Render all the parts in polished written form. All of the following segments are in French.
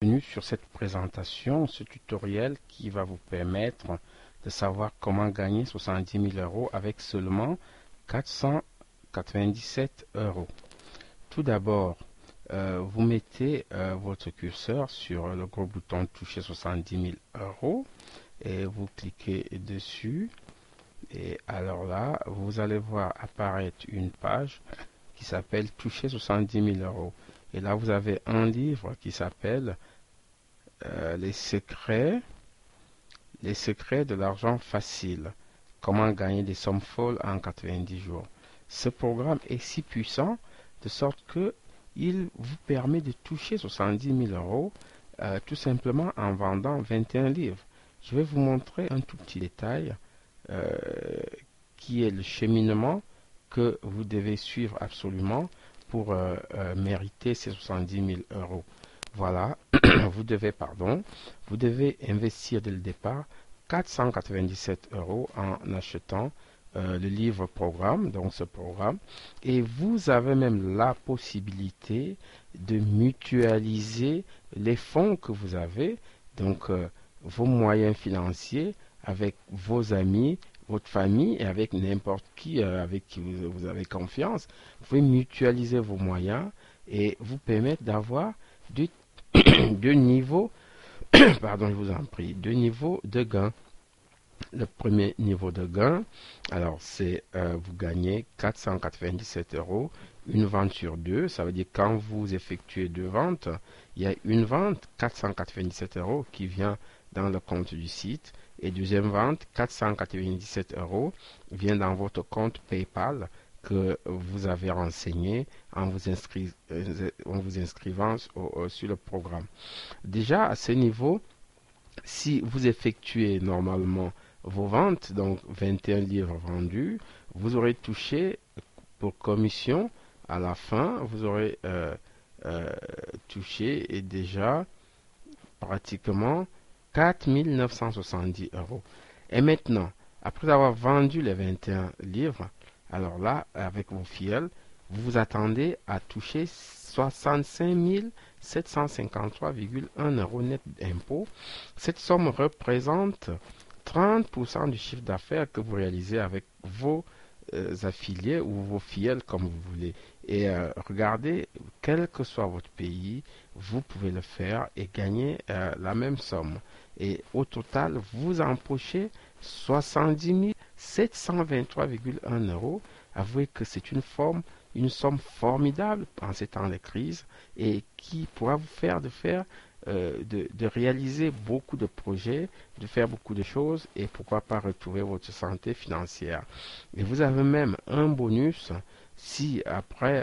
Bienvenue sur cette présentation, ce tutoriel qui va vous permettre de savoir comment gagner 70 000 euros avec seulement 497 euros. Tout d'abord, vous mettez votre curseur sur le gros bouton toucher 70 000 euros et vous cliquez dessus. Et alors là, vous allez voir apparaître une page qui s'appelle toucher 70 000 euros. Et là, vous avez un livre qui s'appelle les secrets de l'argent facile. Comment gagner des sommes folles en 90 jours. Ce programme est si puissant de sorte que il vous permet de toucher 70 000 euros tout simplement en vendant 21 livres. Je vais vous montrer un tout petit détail qui est le cheminement que vous devez suivre absolument pour mériter ces 70 000 euros. Voilà, vous devez investir dès le départ 497 euros en achetant le livre programme, donc ce programme, et vous avez même la possibilité de mutualiser les fonds que vous avez, donc vos moyens financiers avec vos amis, votre famille et avec n'importe qui avec qui vous avez confiance. Vous pouvez mutualiser vos moyens et vous permettre d'avoir deux niveaux, pardon, je vous en prie, deux niveaux de gain. Le premier niveau de gain, alors c'est vous gagnez 497 euros, une vente sur deux. Ça veut dire quand vous effectuez deux ventes, il y a une vente 497 euros qui vient dans le compte du site et deuxième vente 497 euros vient dans votre compte PayPal que vous avez renseigné en vous inscrivant sur le programme. Déjà à ce niveau, si vous effectuez normalement vos ventes, donc 21 livres vendus, vous aurez touché pour commission à la fin, vous aurez touché et déjà pratiquement 4 970 euros. Et maintenant, après avoir vendu les 21 livres, alors là, avec vos filleuls, vous vous attendez à toucher 65 753,1 euros net d'impôt. Cette somme représente 30% du chiffre d'affaires que vous réalisez avec vos affiliés ou vos filleuls comme vous voulez. Et regardez, quel que soit votre pays, vous pouvez le faire et gagner la même somme. Et au total, vous empochez 70 723,1 euros. Avouez que c'est une somme formidable en ces temps de crise et qui pourra vous faire de réaliser beaucoup de projets, de faire beaucoup de choses et pourquoi pas retrouver votre santé financière. Et vous avez même un bonus si après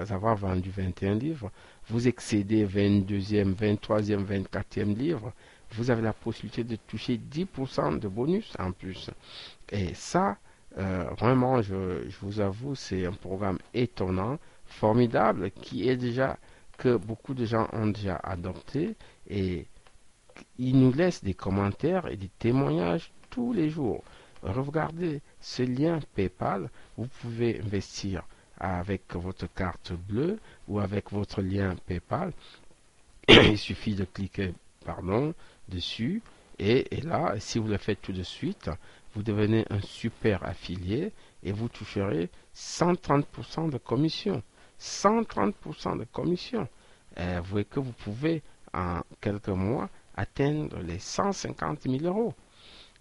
avoir vendu 21 livres, vous excédez 22e, 23e, 24e livre, vous avez la possibilité de toucher 10% de bonus en plus. Et ça, vraiment, je vous avoue, c'est un programme étonnant, formidable, que beaucoup de gens ont déjà adopté et ils nous laissent des commentaires et des témoignages tous les jours. Regardez ce lien PayPal, vous pouvez investir avec votre carte bleue ou avec votre lien PayPal. Il suffit de cliquer dessus et là, si vous le faites tout de suite, vous devenez un super affilié et vous toucherez 130% de commission. 130% de commission. Vous voyez que vous pouvez en quelques mois atteindre les 150 000 euros.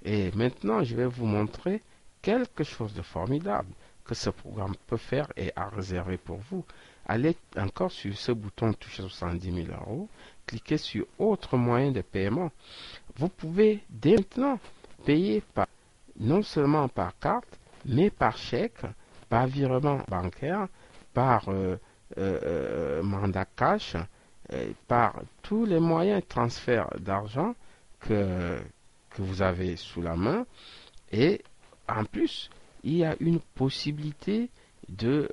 Et maintenant, je vais vous montrer quelque chose de formidable que ce programme peut faire et a réservé pour vous. Allez encore sur ce bouton toucher 70 000 euros, cliquez sur autre moyen de paiement. Vous pouvez dès maintenant payer non seulement par carte, mais par chèque, par virement bancaire, par mandat cash, par tous les moyens de transfert d'argent que vous avez sous la main. Et en plus, il y a une possibilité de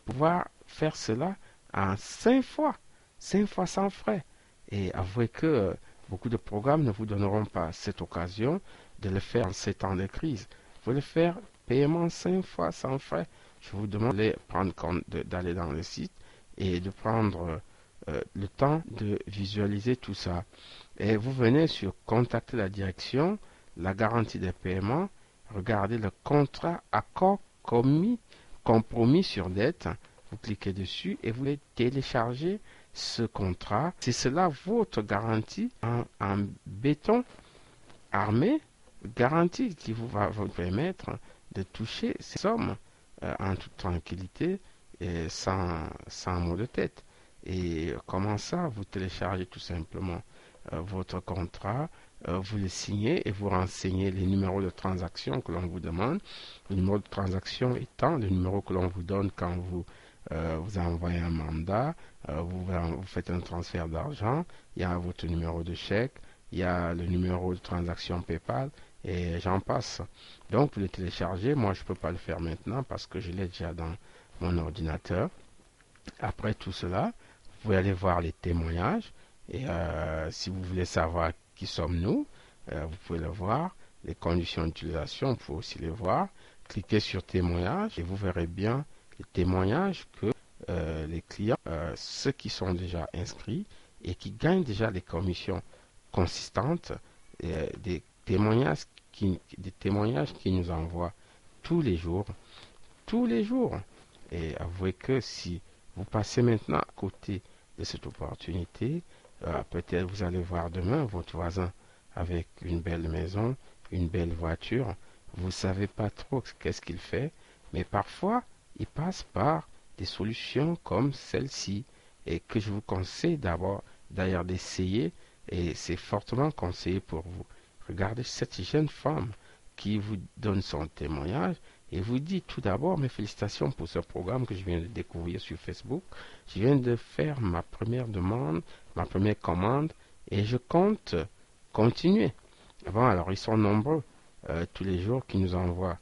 pouvoir faire cela en 5 fois sans frais. Et avouez que beaucoup de programmes ne vous donneront pas cette occasion de le faire en ces temps de crise. Vous le faire paiement 5 fois sans frais. Je vous demande d'aller prendre compte, d'aller dans le site et de prendre le temps de visualiser tout ça. Et vous venez sur contacter la direction, la garantie des paiements, regardez le contrat accord compromis sur dette. Vous cliquez dessus et vous téléchargez ce contrat. C'est cela votre garantie en béton armé, garantie qui va vous permettre de toucher ces sommes en toute tranquillité et sans maux de tête. Et comment ça? Vous téléchargez tout simplement votre contrat, vous le signez et vous renseignez les numéros de transaction que l'on vous demande. Le numéro de transaction étant le numéro que l'on vous donne quand vous envoyez un mandat, vous faites un transfert d'argent, il y a votre numéro de chèque, il y a le numéro de transaction PayPal et j'en passe. Donc vous le téléchargez, moi je ne peux pas le faire maintenant parce que je l'ai déjà dans mon ordinateur. Après tout cela, vous pouvez aller voir les témoignages et si vous voulez savoir qui sommes-nous, vous pouvez le voir. Les conditions d'utilisation, vous pouvez aussi les voir. Cliquez sur témoignages et vous verrez bien les témoignages que les clients, ceux qui sont déjà inscrits et qui gagnent déjà les commissions consistantes, des témoignages qui nous envoient tous les jours, tous les jours. Et avouez que si vous passez maintenant à côté de cette opportunité, peut-être vous allez voir demain votre voisin avec une belle maison, une belle voiture. Vous ne savez pas trop qu'est-ce qu'il fait, mais parfois il passe par des solutions comme celle-ci et que je vous conseille d'ailleurs d'essayer et c'est fortement conseillé pour vous. Regardez cette jeune femme qui vous donne son témoignage et vous dit tout d'abord mes félicitations pour ce programme que je viens de découvrir sur Facebook. Je viens de faire ma première demande, ma première commande et je compte continuer. Bon, alors ils sont nombreux tous les jours qui nous envoient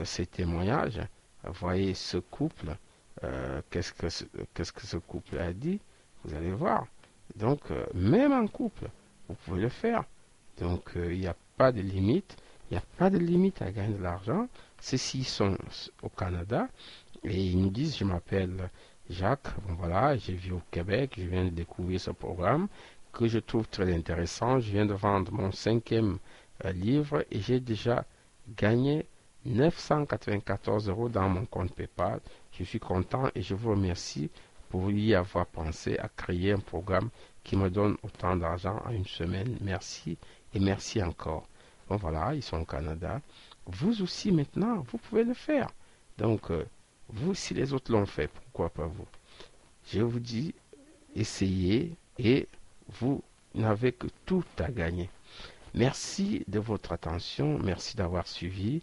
ces témoignages. Voyez ce couple, qu'est-ce que ce couple a dit, vous allez voir. Donc, même en couple, vous pouvez le faire. Donc, il n'y a pas de limite. Il n'y a pas de limite à gagner de l'argent. Ceux-ci sont au Canada et ils nous disent, je m'appelle Jacques, bon voilà, j'ai vu au Québec, je viens de découvrir ce programme que je trouve très intéressant. Je viens de vendre mon 5e livre et j'ai déjà gagné 994 € dans mon compte PayPal. Je suis content et je vous remercie pour y avoir pensé à créer un programme qui me donne autant d'argent en une semaine. Merci et merci encore. Bon voilà, ils sont au Canada. Vous aussi maintenant, vous pouvez le faire. Donc, vous, si les autres l'ont fait, pourquoi pas vous? Je vous dis, essayez et vous n'avez que tout à gagner. Merci de votre attention, merci d'avoir suivi.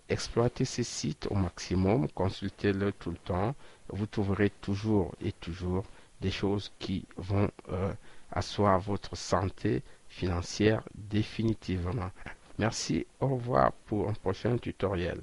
Exploitez ces sites au maximum, consultez-le tout le temps. Vous trouverez toujours et toujours des choses qui vont asseoir votre santé financière définitivement. Merci, au revoir pour un prochain tutoriel.